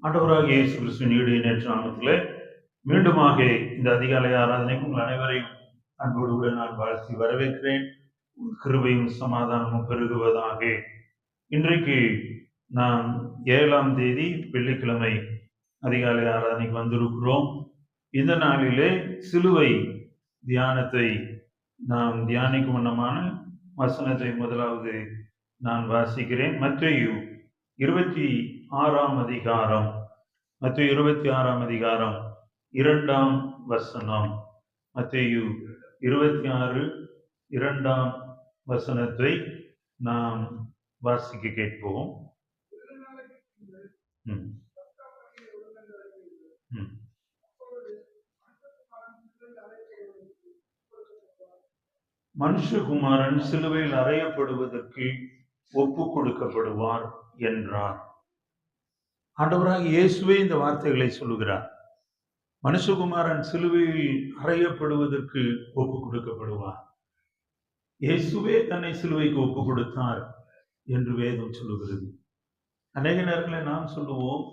ஆண்டவராகிய இயேசு கிறிஸ்துவின் ஈடு நேற்று நாமத்திலே மீண்டுமாக இந்த அதிகாலை ஆராதனைக்கு உங்கள் அனைவரையும் அன்போடு கூட நான் வாழ்த்தி வரவேற்கிறேன். கிருபையும் சமாதானமும் பெருகுவதாக. இன்றைக்கு நாம் 7ஆம் தேதி வெள்ளிக்கிழமை அதிகாலை ஆராதனைக்கு வந்திருக்கிறோம். இந்த நாளிலே சிலுவை தியானத்தை நாம் தியானிக்கும் வண்ணமான வசனத்தை முதலாவது நான் வாசிக்கிறேன். மத்தேயு 26ஆம் அதிகாரம், மத்தேயு 26ஆம் அதிகாரம் 2ஆம் வசனம். மத்தேயு 26 2ஆம் வசனத்தை நாம் வாசிக்க கேட்போம். மனுஷகுமாரன் சிலுவையில் அறையப்படுவதற்கு ஒப்பு கொடுக்கப்படுவார் என்றார். ஆண்டவராக இயேசுவே இந்த வார்த்தைகளை சொல்லுகிறார். மனுஷகுமாரன் சிலுவையில் அறையப்படுவதற்கு ஒப்பு கொடுக்கப்படுவார். இயேசுவே தன்னை சிலுவைக்கு ஒப்பு கொடுத்தார் என்று வேதம் சொல்லுகிறது. அநேக நேரங்களில் நாம் சொல்லுவோம்,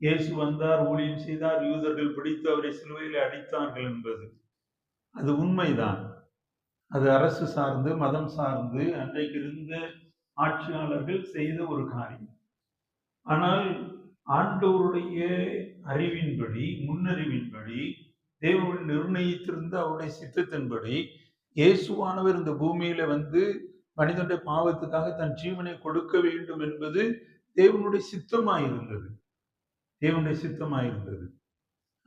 இயேசு வந்தார், ஊழியம் செய்தார், யூதர்கள் பிடித்து அவரை சிலுவையில் அடித்தார்கள் என்பது. அது உண்மைதான். அது அரசு சார்ந்து மதம் சார்ந்து அன்றைக்கு இருந்த ஆட்சியாளர்கள் செய்த ஒரு காரியம். ஆனால் ஆண்டவருடைய அறிவின்படி, முன்னறிவின்படி, தேவன் நிர்ணயித்திருந்த அவருடைய சித்தத்தின்படி இயேசுவானவர் இந்த பூமியில வந்து மனிதனுடைய பாவத்துக்காக தன் ஜீவனை கொடுக்க வேண்டும் என்பது தேவனுடைய சித்தமாயிருந்தது. தேவனுடைய சித்தமாயிருந்தது.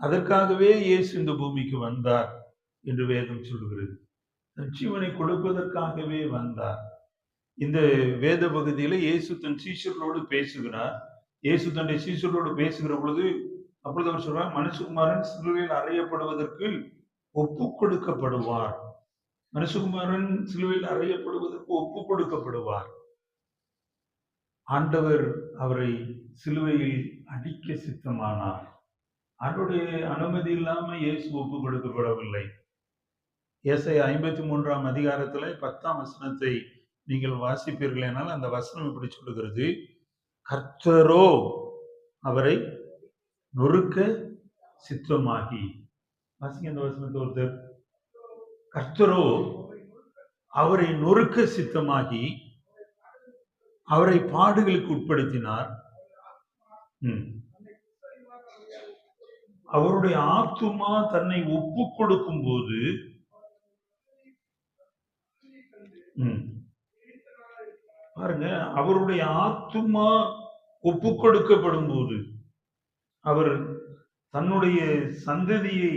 அதற்காகவே இயேசு இந்த பூமிக்கு வந்தார் என்று வேதம் சொல்கிறது. தன் ஜீவனை கொடுப்பதற்காகவே வந்தார். இந்த வேத பகுதியில இயேசு தன் சீஷர்களோடு பேசுகிறார். இயேசு தன்னுடைய சீஷர்களோடு பேசுகிற பொழுது அப்பொழுது அவர் சொல்றார், மனுஷகுமாரன் சிலுவையில் அறையப்படுவதற்கு ஒப்பு கொடுக்கப்படுவார். மனுஷகுமாரன் சிலுவையில் அறையப்படுவதற்கு ஒப்பு கொடுக்கப்படுவார். ஆண்டவர் அவரை சிலுவையில் அடிக்க சித்தமானார். அவருடைய அனுமதி இல்லாம இயேசு ஒப்பு கொடுக்கப்படவில்லை. ஏசாயா 53ஆம் அதிகாரத்துல 10ஆம் வசனத்தை நீங்கள் வாசிப்பீர்கள் என்றால் அந்த வசனம் இப்படி சொல்லுகிறது, கர்த்தரோ அவரை நொறுக்க சித்தமாகி. வாசிங்க அந்த வசனத்தை ஒருத்தர். கர்த்தரோ அவரை நொறுக்க சித்தமாகி அவரை பாடுகளுக்கு உட்படுத்தினார். அவருடைய ஆத்துமா தன்னை ஒப்பு கொடுக்கும் போது பாருங்க, அவருடைய ஆத்துமா ஒப்பு கொடுக்கப்படும் போது அவர் தன்னுடைய சந்ததியை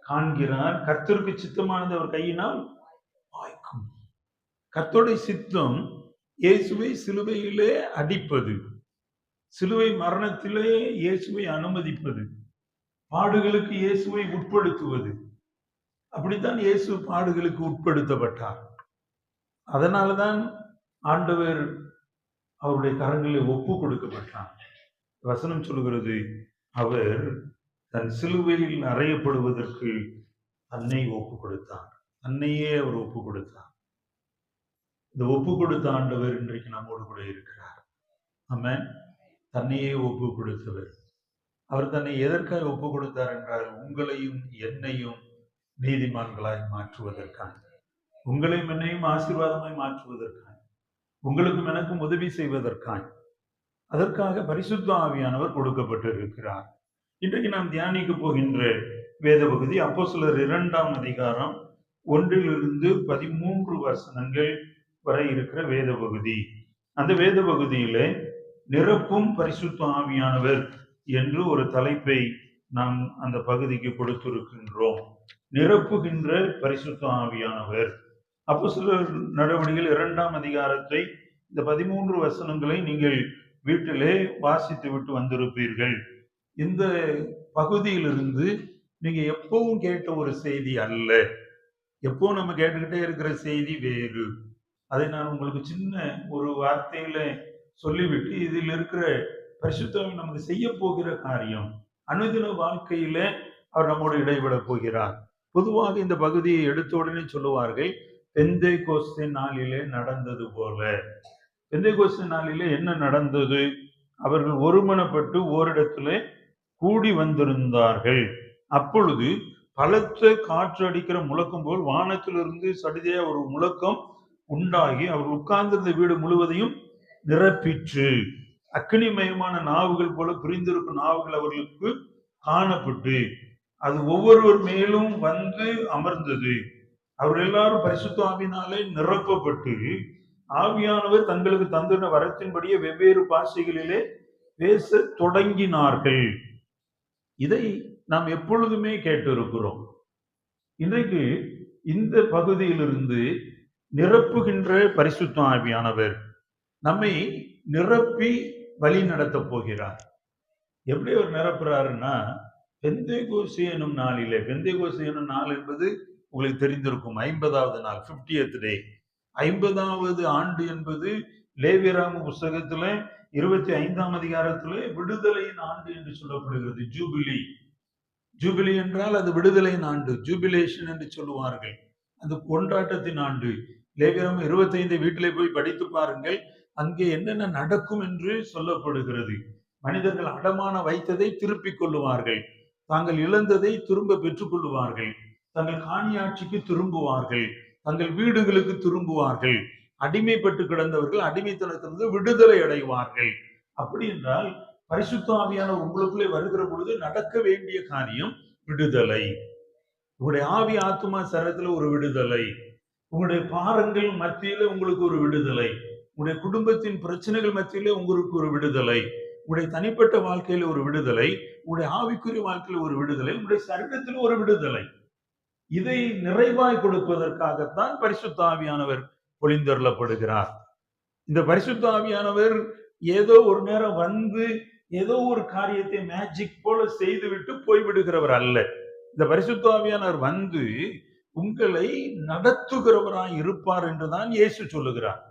காண்கிறார். கர்த்தருக்கு சித்தமானது அவர் கையினால் வாய்க்கும். கர்த்தருடைய சித்தம் இயேசுவை சிலுவையிலே அடிப்பது, சிலுவை மரணத்திலே இயேசுவை அனுமதிப்பது, பாடுகளுக்கு இயேசுவை உட்படுத்துவது. அப்படித்தான் இயேசு பாடுகளுக்கு உட்படுத்தப்பட்டார். அதனாலதான் ஆண்டவர் அவருடைய கரங்களில் ஒப்பு கொடுக்கப்பட்டார். வசனம் சொல்லுகிறது, அவர் தன் சிலுவையில் அறையப்படுவதற்கு தன்னை ஒப்பு கொடுத்தார். தன்னையே அவர் ஒப்பு கொடுத்தார். இந்த ஒப்பு கொடுத்த ஆண்டவர் இன்றைக்கு நம்மோடு கூட இருக்கிறார். ஆமென். தன்னையே ஒப்பு கொடுத்தவர். அவர் தன்னை எதற்காக ஒப்பு கொடுத்தார் என்றால், உங்களையும் என்னையும் நீதிமான்களாய் மாற்றுவதற்காக, உங்களையும் என்னையும் ஆசீர்வாதமாய் மாற்றுவதற்காக, உங்களுக்கும் எனக்கும் உதவி செய்வதற்காக, அதற்காக பரிசுத்த ஆவியானவர் கொடுக்கப்பட்டிருக்கிறார். இன்றைக்கு நாம் தியானிக்க போகின்ற வேத பகுதி அப்போஸ்தலர் 2ஆம் அதிகாரம் 1 to 13 வசனங்கள் வரை இருக்கிற வேத பகுதி. அந்த வேத பகுதியிலே நிரப்பும் பரிசுத்த ஆவியானவர் என்று ஒரு தலைப்பை நாம் அந்த பகுதிக்கு கொடுத்திருக்கின்றோம். நிரப்புகின்ற பரிசுத்த ஆவியானவர். அப்போஸ்தலர் நடவடிக்கைகள் 2ஆம் அதிகாரத்தை இந்த 13 வசனங்களை நீங்கள் வீட்டிலே வாசித்து விட்டு வந்திருப்பீர்கள். இந்த பகுதியிலிருந்து நீங்க எப்பவும் கேட்ட ஒரு செய்தி அல்ல. எப்பவும் நம்ம கேட்டுக்கிட்டே இருக்கிற செய்தி வேறு. அதை நான் உங்களுக்கு சின்ன ஒரு வார்த்தையில சொல்லிவிட்டு, இதில் இருக்கிற பரிசுத்தம் நமக்கு செய்ய போகிற காரியம், அனுதின வாழ்க்கையில அவர் நம்மோடு இடைவிட போகிறார். பொதுவாக இந்த பகுதியை எடுத்த உடனே சொல்லுவார்கள், பெந்தைக்கோஸ்தே நாளிலே நடந்தது போல. பெந்தைக்கோஸ்தே நாளிலே என்ன நடந்தது அவர்கள் ஒருமனப்பட்டு ஓரிடத்திலே கூடி வந்திருந்தார்கள். அப்பொழுது பலத்த காற்று அடிக்கிற முழக்கம் போல் வானத்திலிருந்து சடிதியா ஒரு முழக்கம் உண்டாகி அவர்கள் உட்கார்ந்திருந்த வீடு முழுவதையும் நிரப்பிற்று. அக்கினிமயமான நாவுகள் போல பிரிந்திருக்கும் நாவுகள் அவர்களுக்கு காணப்பட்டு அது ஒவ்வொருவர் மேலும் வந்து அமர்ந்தது. அவர்கள் எல்லாரும் பரிசுத்த ஆவியினாலே நிரப்பப்பட்டு ஆவியானவர் தங்களுக்கு தந்துள்ள வரத்தின்படியே வெவ்வேறு பாஷைகளிலே பேச தொடங்கினார்கள். இதை நாம் எப்பொழுதுமே கேட்டிருக்கிறோம். இன்றைக்கு இந்த பகுதியிலிருந்து நிரப்புகின்ற பரிசுத்த ஆவியானவர் நம்மை நிரப்பி வழி நடத்த போகிறார். எப்படி அவர் நிரப்புறாருன்னா, பெந்தேகோஸ்து எனும் நாளிலே, பெந்தேகோஸ்து எனும் நாள் என்பது உங்களுக்கு தெரிந்திருக்கும், 50வது நாள், 50th டே. 50வது ஆண்டு என்பது லேவியராகம புஸ்தகத்துல 25ஆம் அதிகாரத்திலே விடுதலையின் ஆண்டு என்று சொல்லப்படுகிறது. ஜூபிலி. ஜூபிலி என்றால் அது விடுதலையின் ஆண்டு, ஜூபிலேஷன் என்று சொல்லுவார்கள். அந்த கொண்டாட்டத்தின் ஆண்டு. லேவியராகமம் 25 வீட்டிலே போய் படித்து பாருங்கள், அங்கே என்னென்ன நடக்கும் என்று சொல்லப்படுகிறது. மனிதர்கள் அடமான வைத்ததை திருப்பிக் கொள்ளுவார்கள், தாங்கள் இழந்ததை திரும்ப பெற்றுக் கொள்ளுவார்கள், தங்கள் காணியாட்சிக்கு திரும்புவார்கள், தங்கள் வீடுகளுக்கு திரும்புவார்கள், அடிமைப்பட்டு கிடந்தவர்கள் அடிமைத்தனத்திலிருந்து விடுதலை அடைவார்கள். அப்படி என்றால் பரிசுத்த ஆவியானவர் உங்களுக்குள்ளே வருகிற பொழுது நடக்க வேண்டிய காரியம் விடுதலை. உங்களுடைய ஆவி ஆத்துமா சரத்துல ஒரு விடுதலை, உங்களுடைய பாரங்கள் மத்தியில உங்களுக்கு ஒரு விடுதலை, உங்களுடைய குடும்பத்தின் பிரச்சனைகள் மத்தியிலே உங்களுக்கு ஒரு விடுதலை, உங்களுடைய தனிப்பட்ட வாழ்க்கையில ஒரு விடுதலை, உங்களுடைய ஆவிக்குரிய வாழ்க்கையில ஒரு விடுதலை, உங்களுடைய சரீரத்தில் ஒரு விடுதலை. இதை நிறைவாய் கொடுப்பதற்காகத்தான் பரிசுத்த ஆவியானவர் பொழிந்தருளப்படுகிறார். இந்த பரிசுத்த ஆவியானவர் ஏதோ ஒரு நேரம் வந்து ஏதோ ஒரு காரியத்தை மேஜிக் போல செய்துவிட்டு போய்விடுகிறவர் அல்ல. இந்த பரிசுத்த ஆவியானவர் வந்து உங்களை நடத்துகிறவராய் இருப்பார் என்றுதான் இயேசு சொல்லுகிறார்.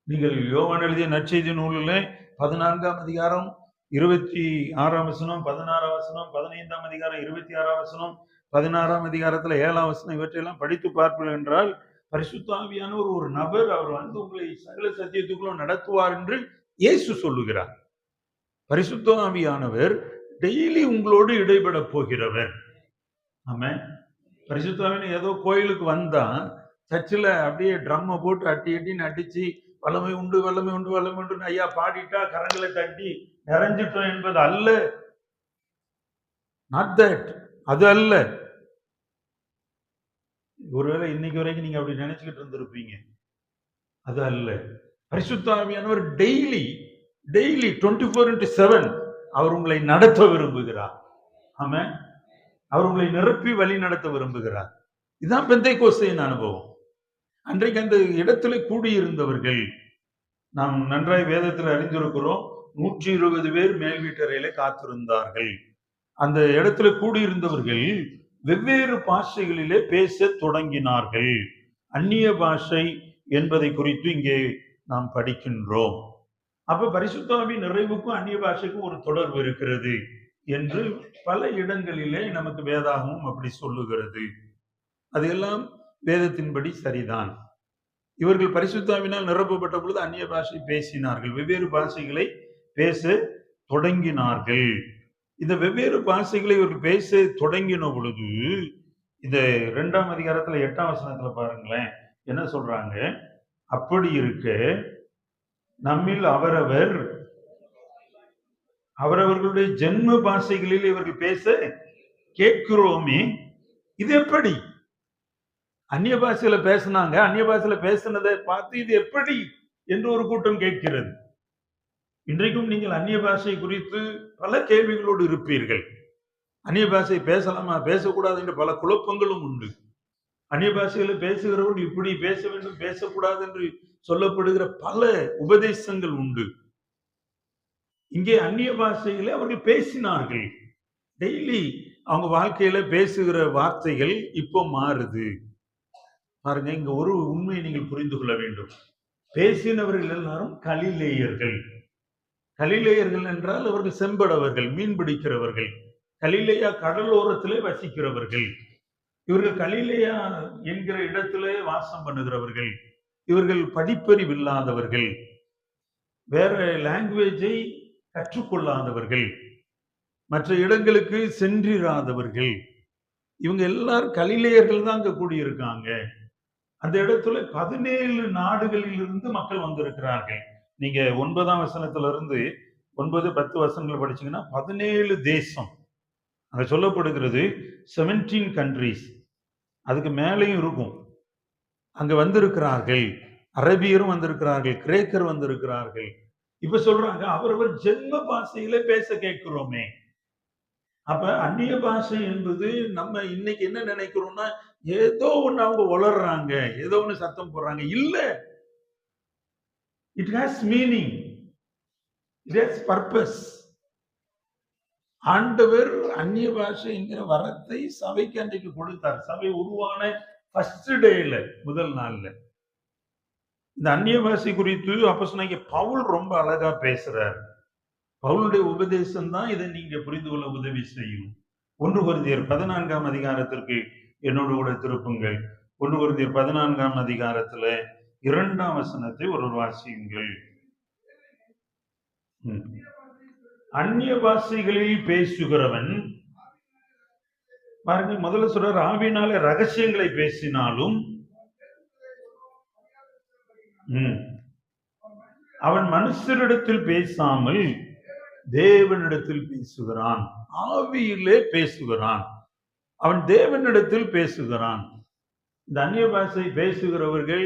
நீங்கள் யோவான் எழுதிய நற்செய்தி நூலில் 14ஆம் அதிகாரம் 26ஆம் வசனம், 16ஆம் வசனம், 15ஆம் அதிகாரம் 26ஆம் வசனம், 16ஆம் அதிகாரத்துல 7ஆம் வசனம், இவற்றையெல்லாம் படித்து பார்ப்பீர்கள் என்றால் பரிசுத்த ஆவியானவர் ஒரு நபர், அவர் வந்து உங்களை சகல சத்தியத்துக்குள்ள நடத்துவார் என்று இயேசு சொல்லுகிறார். பரிசுத்த ஆவியானவர் டெய்லி உங்களோடு இடைபெட போகிறவர். ஆமென். பரிசுத்த ஆவியானவர் ஏதோ கோயிலுக்கு வந்தா சர்ச்சில் அப்படியே ட்ரம்மை போட்டு அட்டின்னு அடிச்சு வல்லமை உண்டு வல்லமை உண்டு வல்லமை உண்டு ஐயா பாடிட்டா கரங்களை தட்டி நிறைஞ்சிட்டோம் என்பது அல்ல. நாட் தட், அது அல்ல. ஒருவேளை இன்னைக்கு வரைக்கும் நீங்க அப்படி நினைச்சுக்கிட்டு இருந்திருப்பீங்க. அது அல்ல. பரிசுத்த ஆவியானவர் டெய்லி 24/7 அவர் உங்களை நடத்த விரும்புகிறார். ஆமென். அவர் உங்களை நிரப்பி வழி நடத்த விரும்புகிறார். இதுதான் பெந்தேகோஸ்தையின் அனுபவம். அன்றைக்கு அந்த இடத்துல கூடியிருந்தவர்கள், நாம் நன்றாய் வேதத்தில் அறிந்திருக்கிறோம், 120 பேர் மேல் வீட்டறையில காத்திருந்தார்கள். அந்த இடத்துல கூடியிருந்தவர்கள் வெவ்வேறு பாஷைகளிலே பேச தொடங்கினார்கள். அந்நிய பாஷை என்பதை குறித்து இங்கே நாம் படிக்கின்றோம். அப்ப பரிசுத்த ஆவி நிறைவுக்கும் அந்நிய பாஷைக்கும் ஒரு தொடர்பு இருக்கிறது என்று பல இடங்களிலே நமக்கு வேதாகமும் அப்படி சொல்லுகிறது. அதெல்லாம் வேதத்தின்படி சரிதான். இவர்கள் பரிசுத்த ஆவியினால் நிரப்பப்பட்ட பொழுது அந்நிய பாஷை பேசினார்கள், வெவ்வேறு பாஷைகளை பேச தொடங்கினார்கள். இந்த வெவ்வேறு பாஷைகளை இவர்கள் பேச தொடங்கின பொழுது இந்த 2ஆம் அதிகாரத்துல 8ஆம் வசனத்துல பாருங்களேன் என்ன சொல்றாங்க. அப்படி இருக்க நம்மில் அவரவர்களுடைய ஜென்ம பாஷைகளில் இவர்கள் பேச கேட்கிறோமே, இது எப்படி? அந்நிய பாஷையில பேசினாங்க, அந்நிய பாஷையில பேசினதை பார்த்து இது எப்படி என்று ஒரு கூட்டம் கேட்கிறது. இன்றைக்கும் நீங்கள் அந்நிய பாஷை குறித்து பல கேள்விகளோடு இருப்பீர்கள். அந்நிய பாஷை பேசலாமா பேசக்கூடாது என்று பல குழப்பங்களும் உண்டு. அந்நிய பாஷையில பேசுகிறவர்கள் இப்படி பேச வேண்டும் பேசக்கூடாது என்று சொல்லப்படுகிற பல உபதேசங்கள் உண்டு. இங்கே அந்நிய பாஷையில அவர்கள் பேசினார்கள். டெய்லி அவங்க வாழ்க்கையில பேசுகிற வார்த்தைகள் இப்போ மாறுது. பாருங்க, இங்க ஒரு உண்மையை நீங்கள் புரிந்து கொள்ள வேண்டும். பேசினவர்கள் எல்லாரும் கலிலேயர்கள். கலிலேயர்கள் என்றால் அவர்கள் செம்படவர்கள், மீன் பிடிக்கிறவர்கள், கலிலேயா கடலோரத்திலே வசிக்கிறவர்கள். இவர்கள் கலிலேயா என்கிற இடத்திலே வாசம் பண்ணுகிறவர்கள். இவர்கள் படிப்பறிவு இல்லாதவர்கள், வேற லாங்குவேஜை கற்றுக்கொள்ளாதவர்கள், மற்ற இடங்களுக்கு சென்றிராதவர்கள், இவங்க எல்லாரும் கலிலேயர்கள் தான் அங்க கூடியிருக்காங்க. அந்த இடத்துல 17 நாடுகளில் இருந்து மக்கள் வந்திருக்கிறார்கள். நீங்க 9ஆம் வசனத்துல இருந்து 9, 10 வசனங்கள் படிச்சீங்கன்னா 17 தேசம் அங்க சொல்லப்படுகிறது. 17 கண்ட்ரீஸ், அதுக்கு மேலேயும் இருக்கும். அங்க வந்திருக்கிறார்கள். அரபியரும் வந்திருக்கிறார்கள், கிரேக்கர் வந்திருக்கிறார்கள். இப்ப சொல்றாங்க அவரவர் ஜென்ம பாஷையில பேச கேட்கிறோமே. அப்ப அந்நிய பாஷை என்பது நம்ம இன்னைக்கு என்ன நினைக்கிறோம்னா, ஏதோ ஒண்ணு அவங்க உளறுறாங்க, ஏதோ ஒண்ணு சத்தம் போடுறாங்க. இல்ல, it has meaning, it has purpose. ஆண்டவர் அந்நிய பாஷை என்கிற வரத்தை சபைக்கு அன்றைக்கு கொடுத்தார். சபை உருவான ஃபர்ஸ்ட் டேல, முதல் நாள்ல இந்த அந்நிய பாஷை குறித்து அப்போஸ்தலனாகிய பவுல் ரொம்ப அழகா பேசுறார். பவுலுடைய உபதேசம் தான் இதை நீங்க புரிந்து கொள்ள உதவி செய்யும். 1 கொரிந்தியர் 14ஆம் அதிகாரத்திற்கு என்னோடு கூட திருப்புங்கள். 1 கொரிந்தியர் 14ஆம் அதிகாரத்துல 2ஆம் வசனத்தை ஒரு வாசியுங்கள். அந்நிய பாஷைகளில் பேசுகிறவன், பாருங்க, முதல்ல சொல்றார் ஆவியினாலே ரகசியங்களை பேசினாலும் அவன் மனுஷரிடத்தில் பேசாமல் தேவனிடத்தில் பேசுகிறான். ஆவியிலே பேசுகிறான், அவன் தேவனிடத்தில் பேசுகிறான். இந்த அந்நிய பாஷை பேசுகிறவர்கள்,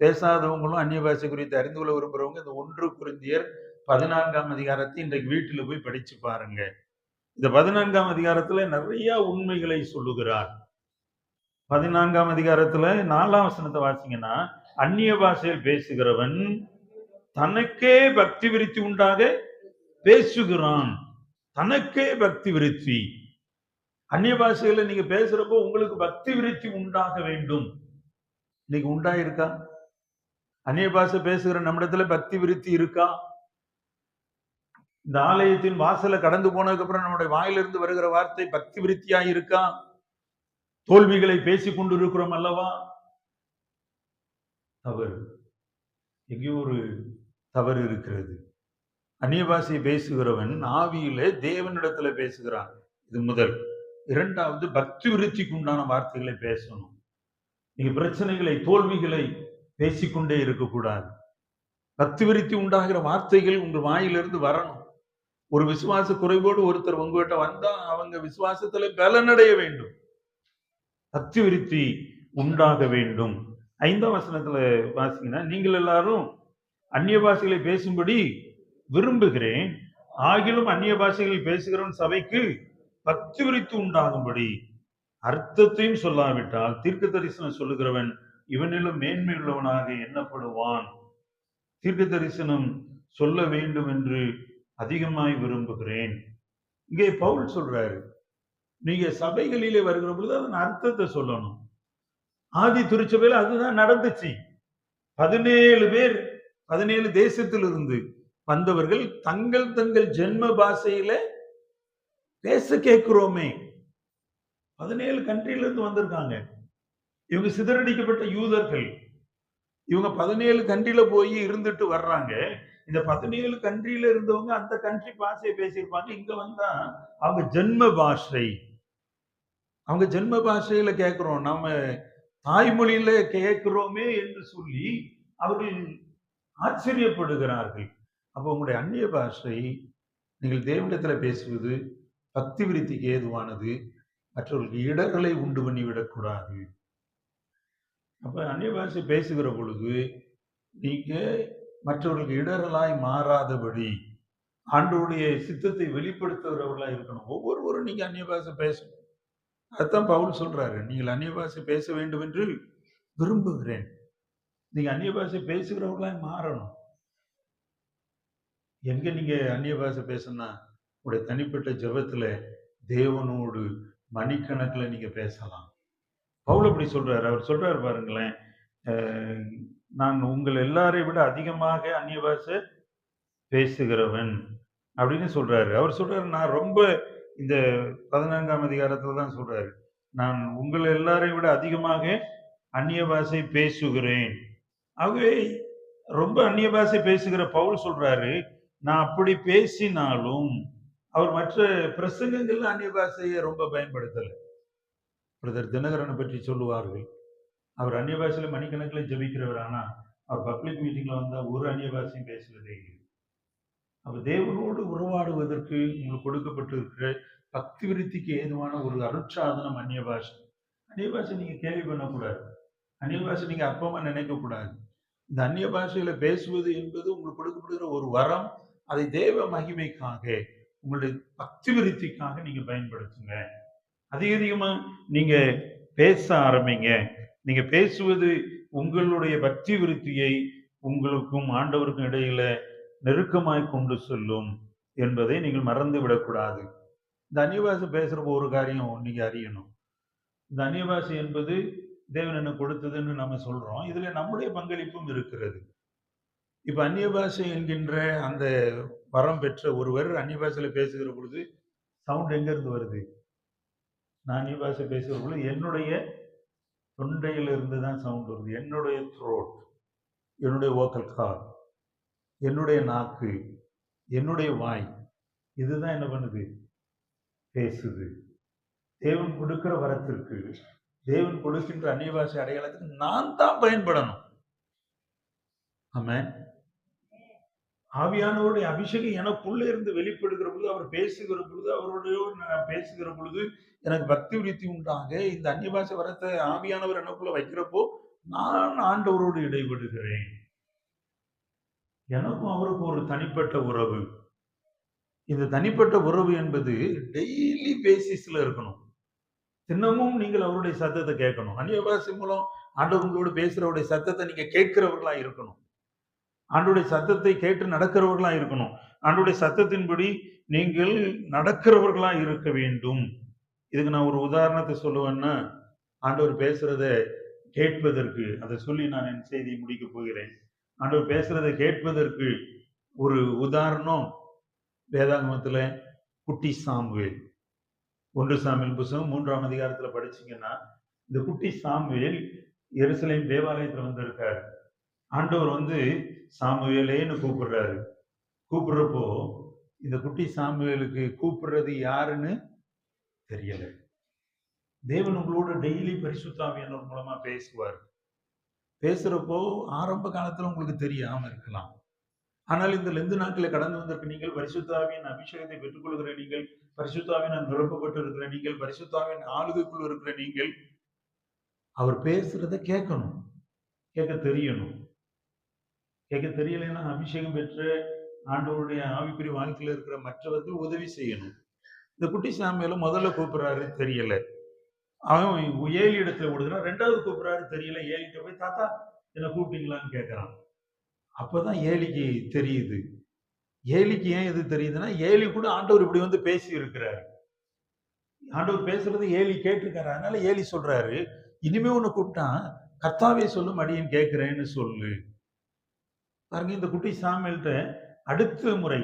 பேசாதவங்களும் அந்நிய பாஷை குறித்து அறிந்து கொள்ள விரும்புறவங்க இந்த 1 கொரிந்தியர் 14ஆம் அதிகாரத்தை இன்றைக்கு வீட்டில் போய் படிச்சு பாருங்க. இந்த 14ஆம் அதிகாரத்துல நிறைய உண்மைகளை சொல்லுகிறார். 14ஆம் அதிகாரத்துல 4ஆம் வசனத்தை வாசிங்கன்னா, அந்நிய பாஷையில் பேசுகிறவன் தனக்கே பக்தி விருத்தி உண்டாக பேசுகிறான். தனக்கே பக்தி விருத்தி. அந்நிய பாஷையில நீங்க பேசுறப்போ உங்களுக்கு பக்தி விருத்தி உண்டாக வேண்டும். இன்னைக்கு உண்டாயிருக்கா? அந்நிய பாஷை பேசுகிற நம்மிடத்துல பக்தி விருத்தி இருக்கா? இந்த ஆலயத்தின் வாசலை கடந்து போனதுக்கு அப்புறம் நம்முடைய வாயிலிருந்து வருகிற வார்த்தை பக்தி விருத்தியா இருக்கா? தோல்விகளை பேசிக் கொண்டு இருக்கிறோம் அல்லவா? தவறு, எங்கேயோ ஒரு தவறு இருக்கிறது. அந்நிய பாஷையை பேசுகிறவன் ஆவியிலே தேவனிடத்துல பேசுகிறான். இது முதல். இரண்டாவது, பக்தி விருத்திக்கு உண்டான வார்த்தைகளை பேசணும். நீங்க பிரச்சனைகளை, தோல்விகளை பேசிக்கொண்டே இருக்கக்கூடாது. பக்தி விருத்தி உண்டாகிற வார்த்தைகள் உங்கள் வாயிலிருந்து வரணும். ஒரு விசுவாச குறைவோடு ஒருத்தர் உங்ககிட்ட வந்தா அவங்க விசுவாசத்துல பலனடைய வேண்டும். பக்தி விருத்தி உண்டாக வேண்டும். 5ஆம் வசனத்துல வாசிங்கன்னா, நீங்கள் எல்லாரும் அந்நிய பாஷைகளை பேசும்படி விரும்புகிறேன், ஆகிலும் அந்நிய பாஷைகளில் பேசுகிறவன் சபைக்கு பக்தி விருத்தி உண்டாகும்படி அர்த்தத்தையும் சொல்லாவிட்டால் தீர்க்க தரிசனம் சொல்லுகிறவன் இவனிலும் மேன்மையுள்ளவனாக எண்ணப்படுவான். தீர்க்க தரிசனம் சொல்ல வேண்டும் என்று அதிகமாய் விரும்புகிறேன். இங்கே பவுல் சொல்றாரு, நீங்க சபைகளிலே வருகிற பொழுது அதன் அர்த்தத்தை சொல்லணும். ஆதி திருச்சபையில அதுதான் நடந்துச்சு. 17 பேர் 17 தேசத்திலிருந்து வந்தவர்கள் தங்கள் தங்கள் ஜென்ம பாஷையில பேச கேட்கிறோமே. 17 கண்ட்ரில இருந்து வந்திருக்காங்க. இவங்க சிதறடிக்கப்பட்ட யூதர்கள். இவங்க 17 கண்ட்ரில போய் இருந்துட்டு வர்றாங்க. இந்த 17 கண்ட்ரில இருந்தவங்க அந்த கண்ட்ரி பாஷையை பேசியிருப்பாங்க. இங்க வந்தா அவங்க ஜென்ம பாஷை, அவங்க ஜென்ம பாஷையில கேட்கிறோம், நாம தாய்மொழியில கேட்கிறோமே என்று சொல்லி அவர்கள் ஆச்சரியப்படுகிறார்கள். அப்போ உங்களுடைய அந்நிய பாஷை, நீங்கள் தேவனிடத்துல பேசுவது பக்தி விருத்திக்கு ஏதுவானது, மற்றவர்களுக்கு இடர்களை உண்டு பண்ணி விடக்கூடாது. அப்ப அந்நிய பாஷை பேசுகிற பொழுது நீங்க மற்றவர்களுக்கு இடரலாய் மாறாதபடி ஆண்டவருடைய சித்தத்தை வெளிப்படுத்துகிறவர்களா இருக்கணும். ஒவ்வொருவரும் நீங்க அந்நிய பாஷை பேசணும். அதுதான் பவுல் சொல்றாரு, நீங்கள் அந்நிய பாஷை பேச வேண்டும் என்று விரும்புகிறேன். நீங்க அந்நிய பாஷை பேசுகிறவர்களாய் மாறணும். எங்க நீங்க அந்நிய பாஷை பேசணும்னா, உங்களுடைய தனிப்பட்ட ஜெபத்துல தேவனோடு மணிக்கணக்கில் நீங்க பேசலாம். பவுல் அப்படி சொல்றாரு. அவர் சொல்றாரு பாருங்களேன், நான் உங்கள் எல்லாரை விட அதிகமாக அந்நிய பாஷை பேசுகிறவன் அப்படின்னு சொல்றாரு. அவர் சொல்றாரு, நான் ரொம்ப, இந்த 14ஆம் அதிகாரத்துல தான் சொல்றாரு, நான் உங்கள் எல்லாரை விட அதிகமாக அந்நிய பாஷை பேசுகிறேன். ஆகவே ரொம்ப அந்நிய பாஷை பேசுகிற பவுல் சொல்றாரு, நான் அப்படி பேசினாலும் அவர் மற்ற பிரசங்கங்கள்ல அந்நிய பாஷையை ரொம்ப பயன்படுத்தல. பிரதர் தினகரனை பற்றி சொல்லுவார்கள், அவர் அந்நிய பாஷையில மணிக்கணக்கில் ஜெபிக்கிறவர். ஆனா அவர் பப்ளிக் மீட்டிங்ல வந்தா ஒரு அந்நிய பாஷையும் பேசுவதே இல்லை. அப்ப தேவனோடு உறவாடுவதற்கு உங்களுக்கு கொடுக்கப்பட்டிருக்கிற பக்தி விருத்திக்கு ஏதுவான ஒரு அருட்சாதனம் அந்நிய பாஷை. அந்நிய பாஷை நீங்க கேள்வி பண்ணக்கூடாது. அந்நிய பாஷை நீங்க அப்பமா நினைக்க கூடாது. இந்த அந்நிய பாஷையில பேசுவது என்பது உங்களுக்கு கொடுக்கப்படுகிற ஒரு வரம். அதை தேவ மகிமைக்காக, உங்களுடைய பக்தி விருத்திக்காக நீங்க பயன்படுத்துங்க. அதிக அதிகமா நீங்க பேச ஆரம்பிங்க. நீங்க பேசுவது உங்களுடைய பக்தி விருத்தியை உங்களுக்கும் ஆண்டவருக்கும் இடையில நெருக்கமாய் கொண்டு செல்லும் என்பதை நீங்கள் மறந்து விடக்கூடாது. இந்த அந்நிய பாஷை பேசுறப்போ ஒரு காரியம் நீங்க அறியணும். இந்த அந்நிய பாஷை என்பது தேவன் என்ன கொடுத்ததுன்னு நம்ம சொல்றோம். இதுல நம்முடைய பங்களிப்பும் இருக்கிறது. இப்ப அந்நிய பாஷை என்கின்ற அந்த வரம் பெற்ற ஒருவர் அந்நிய பாஷையில பேசுகிற பொழுது சவுண்ட் எங்க இருந்து வருது? நான் அந்நிய பாஷை பேசுகிற பொழுது என்னுடைய தொண்டையில இருந்து தான் சவுண்ட் வருது. என்னுடைய த்ரோட், என்னுடைய வோக்கல் கார்ட், என்னுடைய நாக்கு, என்னுடைய வாய், இதுதான் என்ன பண்ணுது? பேசுது. தேவன் கொடுக்கிற வரத்திற்கு, தேவன் கொடுக்கின்ற அந்நிய பாஷை அடையாளத்துக்கு நான் தான் பயன்படணும். ஆமென். ஆவியானவருடைய அபிஷேகம் எனக்குள்ளே இருந்து வெளிப்படுகிற பொழுது, அவர் பேசுகிற பொழுது, அவருடைய நான் பேசுகிற பொழுது எனக்கு பக்தி விருத்தி உண்டாக இந்த அந்நிய பாஷை வரத்தை ஆவியானவர் எனக்குள்ள வைக்கிறப்போ நான் ஆண்டவரோடு இடைபடுகிறேன். எனக்கும் அவருக்கும் ஒரு தனிப்பட்ட உறவு. இந்த தனிப்பட்ட உறவு என்பது டெய்லி பேசிஸ்ல இருக்கணும். தினமும் நீங்கள் அவருடைய சத்தத்தை கேட்கணும். அந்நிய பாஷை மூலம் ஆண்டவர் உங்களோடு பேசுறவருடைய சத்தத்தை நீங்க கேட்கிறவர்களா இருக்கணும். ஆண்டவருடைய சத்தத்தை கேட்டு நடக்கிறவர்களா இருக்கணும். ஆண்டவருடைய சத்தத்தின்படி நீங்கள் நடக்கிறவர்களா இருக்க வேண்டும். இதுக்கு நான் ஒரு உதாரணத்தை சொல்லுவேன்னா, ஆண்டவர் பேசுறத கேட்பதற்கு, அதை சொல்லி நான் என் செய்தியை முடிக்க போகிறேன். ஆண்டவர் பேசுறதை கேட்பதற்கு ஒரு உதாரணம் வேதாகமத்துல குட்டி சாமுவேல். 1 சாமுவேல் புத்தகம் 3ஆம் அதிகாரத்துல படிச்சீங்கன்னா, இந்த குட்டி சாமுவேல் எருசலேம் தேவாலயத்துல வந்திருக்காரு. ஆண்டவர் வந்து சாமுவேலேன்னு கூப்பிடுறாரு. கூப்பிடுறப்போ இந்த குட்டி சாமுவேலுக்கு கூப்பிடுறது யாருன்னு தெரியல. தேவன் உங்களோட டெய்லி பரிசுத்த ஆவியானவர் மூலமா பேசுவார். பேசுறப்போ ஆரம்ப காலத்துல உங்களுக்கு தெரியாம இருக்கலாம். ஆனால் இந்த லெந்து நாட்களை கடந்து வந்திருக்க நீங்கள், பரிசுத்த ஆவியின் அபிஷேகத்தை பெற்றுக்கொள்கிற நீங்கள், பரிசுத்த ஆவியினால் நிரப்பப்பட்டு இருக்கிற நீங்கள், பரிசுத்த ஆவியின் ஆளுகைக்குள் இருக்கிற நீங்கள், அவர் பேசுறத கேட்கணும், கேட்க தெரியணும். கேட்க தெரியலைன்னா அபிஷேகம் பெற்ற ஆண்டவருடைய ஆவிக்குரிய வாழ்க்கையில இருக்கிற மற்றவர்கள் உதவி செய்யணும். இந்த குட்டி சாமியில முதல்ல கூப்பிடுறாரு, தெரியல. அவன் ஏழி இடத்துல ஓடுகிறான். 2வது கூப்பிடுறாரு, தெரியல. ஏலிட்ட போய் தாத்தா என்ன கூப்பிட்டீங்களான்னு கேட்கிறான். அப்பதான் ஏலிக்கு தெரியுது. ஏலிக்கு ஏன் இது தெரியுதுன்னா, ஏலி கூட ஆண்டவர் இப்படி வந்து பேசி இருக்கிறாரு. ஆண்டவர் பேசுறது ஏலி கேட்டிருக்காரு. அதனால ஏலி சொல்றாரு, இனிமே உன்னை கூப்பிட்டா கர்த்தாவே சொல்லும் அடியேன் கேட்கிறேன்னு சொல்லு. பாருங்க, இந்த குட்டி சாமுவேல்ட்ட அடுத்த முறை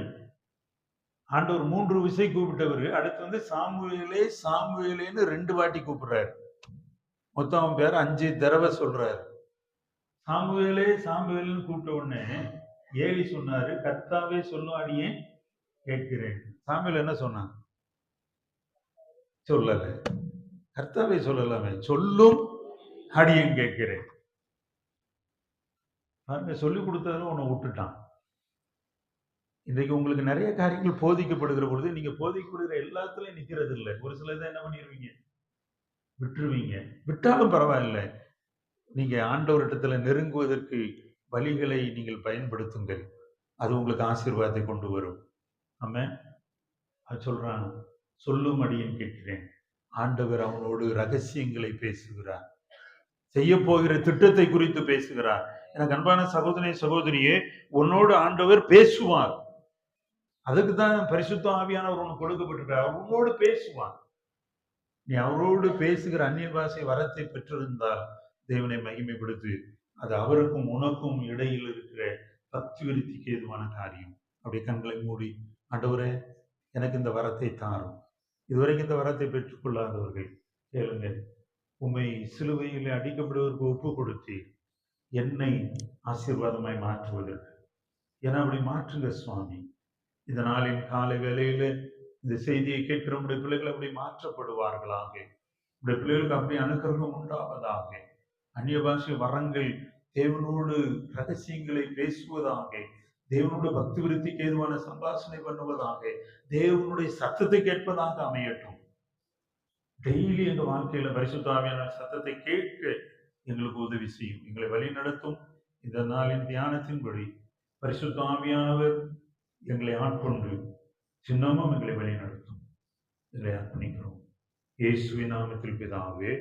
ஆண்டவர் 3 விசை கூப்பிட்டவர், அடுத்து வந்து சாமுவேலே சாமுவேலேன்னு 2 வாட்டி கூப்பிடுறாரு. மொத்தம் அவன் பேர் 5 தடவை சொல்றாரு. சாமுவேலே சாமுவேல்னு கூப்பிட்ட உடனே ஏலி சொன்னாரு, கர்த்தாவே சொல்லும் அடியேன் கேட்கிறேன். சாமுவேல் என்ன சொன்னான்? சொல்லல. கர்த்தாவே சொல்லலாமே, சொல்லும் அடியேன் கேட்கிறேன். பாருங்க, சொல்லி கொடுத்ததுல உன்னை விட்டுட்டான். இன்றைக்கு உங்களுக்கு நிறைய காரியங்கள் போதிக்கப்படுகிற பொழுது நீங்க போதிக்கப்படுகிற எல்லாத்துலயும் நிக்கிறது இல்லை. ஒரு சிலதை என்ன பண்ணிடுவீங்க? விட்டுருவீங்க. விட்டாலும் பரவாயில்லை. நீங்க ஆண்டவரிடத்துல நெருங்குவதற்கு வழிகளை நீங்கள் பயன்படுத்துங்கள். அது உங்களுக்கு ஆசீர்வாதத்தை கொண்டு வரும். ஆமென். அது சொல்றான், சொல்லும் அடியேன் கேட்கிறேன். ஆண்டவர் அவனோடு ரகசியங்களை பேசுகிறார். செய்ய போகிற திட்டத்தை குறித்து பேசுகிறார். எனக்கு அன்பான சகோதரி சகோதரியே, உன்னோடு ஆண்டவர் பேசுவார். அதுக்கு தான் பரிசுத்த ஆவியானவர் உனக்கு கொடுக்கப்பட்டிருக்கார். உன்னோடு பேசுவார். நீ அவரோடு பேசுகிற அந்நிய பாஷை வரத்தை பெற்றிருந்தால் தேவனை மகிமைப்படுத்து. அது அவருக்கும் உனக்கும் இடையில் இருக்கிற பக்தி விருத்திக்கு ஏதுவான காரியம். அப்படி கண்களை மூடி, ஆண்டவரே எனக்கு இந்த வரத்தை தாரும். இதுவரைக்கும் இந்த வரத்தை பெற்றுக்கொள்ளாதவர்கள் கேளுங்க. உம்மை சிலுவையில் அடிக்கப்படுவதற்கு ஒப்பு கொடுத்தீர், என்னை ஆசீர்வாதமாய் மாற்றுவதற்கு. ஏன்னா அப்படி மாற்றுங்க சுவாமி. இந்த நாளின் காலை வேளையில இந்த செய்தியை கேட்கிற நம்முடைய பிள்ளைகள் அப்படி மாற்றப்படுவார்களாக. நம்முடைய பிள்ளைகளுக்கு அப்படி அனுக்கிரகம் உண்டாவதாக. அந்நிய பாஷை வரங்கள் தேவனோடு ரகசியங்களை பேசுவதாக, தேவனோட பக்தி விருத்திக்கு ஏதுவான சம்பாஷணை பண்ணுவதாக, தேவனுடைய சத்தத்தை கேட்பதாக அமையட்டும். டெய்லி எங்க வாழ்க்கையில பரிசுத்த ஆவியான சத்தத்தை கேட்க எங்களுக்கு உதவி செய்யும், எங்களை வழி நடத்தும். இந்த நாளின் தியானத்தின்படி பரிசுத்த ஆவியானவர் எங்களை ஆட்கொண்டு சின்னமும் எங்களை வழி நடத்தும். எங்களை அர்ப்பணிக்கிறோம். இயேசுவின் நாமத்தில் பிதாவே.